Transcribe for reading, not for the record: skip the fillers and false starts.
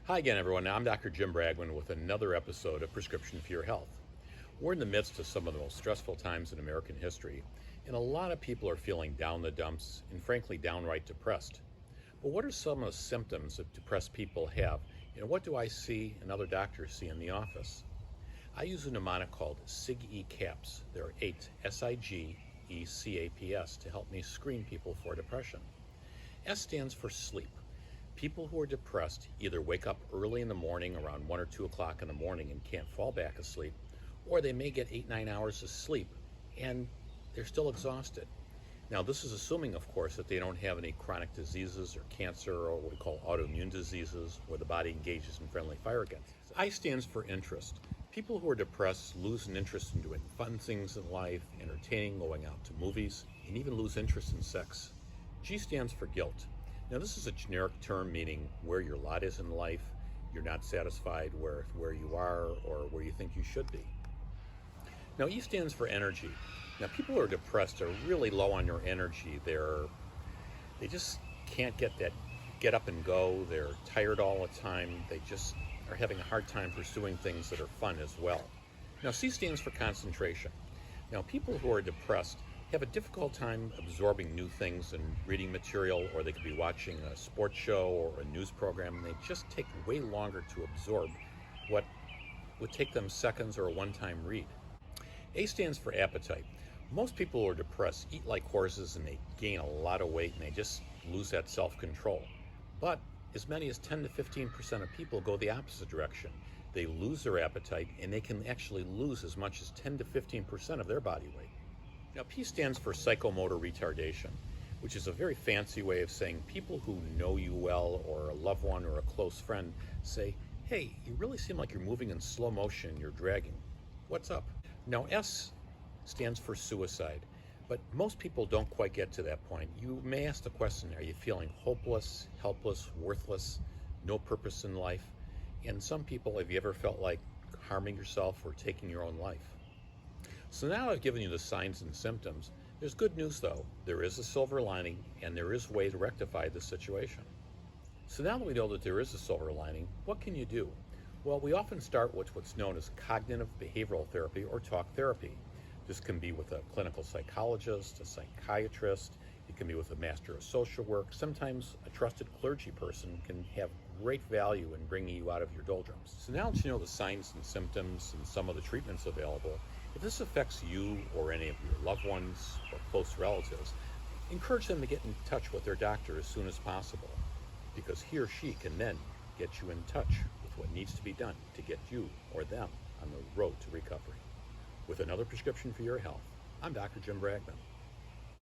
Hi again, everyone. I'm Dr. Jim Bragman with another episode of Prescription for Your Health. We're in the midst of some of the most stressful times in American history, and a lot of people are feeling down the dumps and frankly downright depressed. But what are some of the symptoms that depressed people have, and what do I see and other doctors see in the office? I use a mnemonic called SIG-E CAPS. There are 8 SIGECAPS to help me screen people for depression. S stands for sleep. People who are depressed either wake up early in the morning around 1 or 2 o'clock in the morning and can't fall back asleep, or they may get 8-9 hours of sleep and they're still exhausted. Now, this is assuming, of course, that they don't have any chronic diseases or cancer or what we call autoimmune diseases where the body engages in friendly fire against. I stands for interest. People who are depressed lose an interest in doing fun things in life, entertaining, going out to movies, and even lose interest in sex. G stands for guilt. Now, this is a generic term meaning where your lot is in life. You're not satisfied where you are or where you think you should be. Now, E stands for energy. Now, people who are depressed are really low on their energy. They just can't get up and go. They're tired all the time. They just are having a hard time pursuing things that are fun as well. Now, C stands for concentration. Now, people who are depressed have a difficult time absorbing new things and reading material, or they could be watching a sports show or a news program, and they just take way longer to absorb what would take them seconds or a one-time read. A stands for appetite. Most people who are depressed eat like horses and they gain a lot of weight and they just lose that self-control. But as many as 10 to 15% of people go the opposite direction. They lose their appetite and they can actually lose as much as 10 to 15% of their body weight. Now, P stands for psychomotor retardation, which is a very fancy way of saying people who know you well or a loved one or a close friend say, "Hey, you really seem like you're moving in slow motion, you're dragging. What's up?" Now, S stands for suicide, but most people don't quite get to that point. You may ask the question, are you feeling hopeless, helpless, worthless, no purpose in life? And some people, have you ever felt like harming yourself or taking your own life? So now I've given you the signs and symptoms. There's good news though. There is a silver lining and there is a way to rectify the situation. So now that we know that there is a silver lining, what can you do? Well, we often start with what's known as cognitive behavioral therapy or talk therapy. This can be with a clinical psychologist, a psychiatrist, it can be with a master of social work. Sometimes a trusted clergy person can have great value in bringing you out of your doldrums. So now that you know the signs and symptoms and some of the treatments available, if this affects you or any of your loved ones or close relatives, encourage them to get in touch with their doctor as soon as possible, because he or she can then get you in touch with what needs to be done to get you or them on the road to recovery. With another prescription for your health, I'm Dr. Jim Bragman.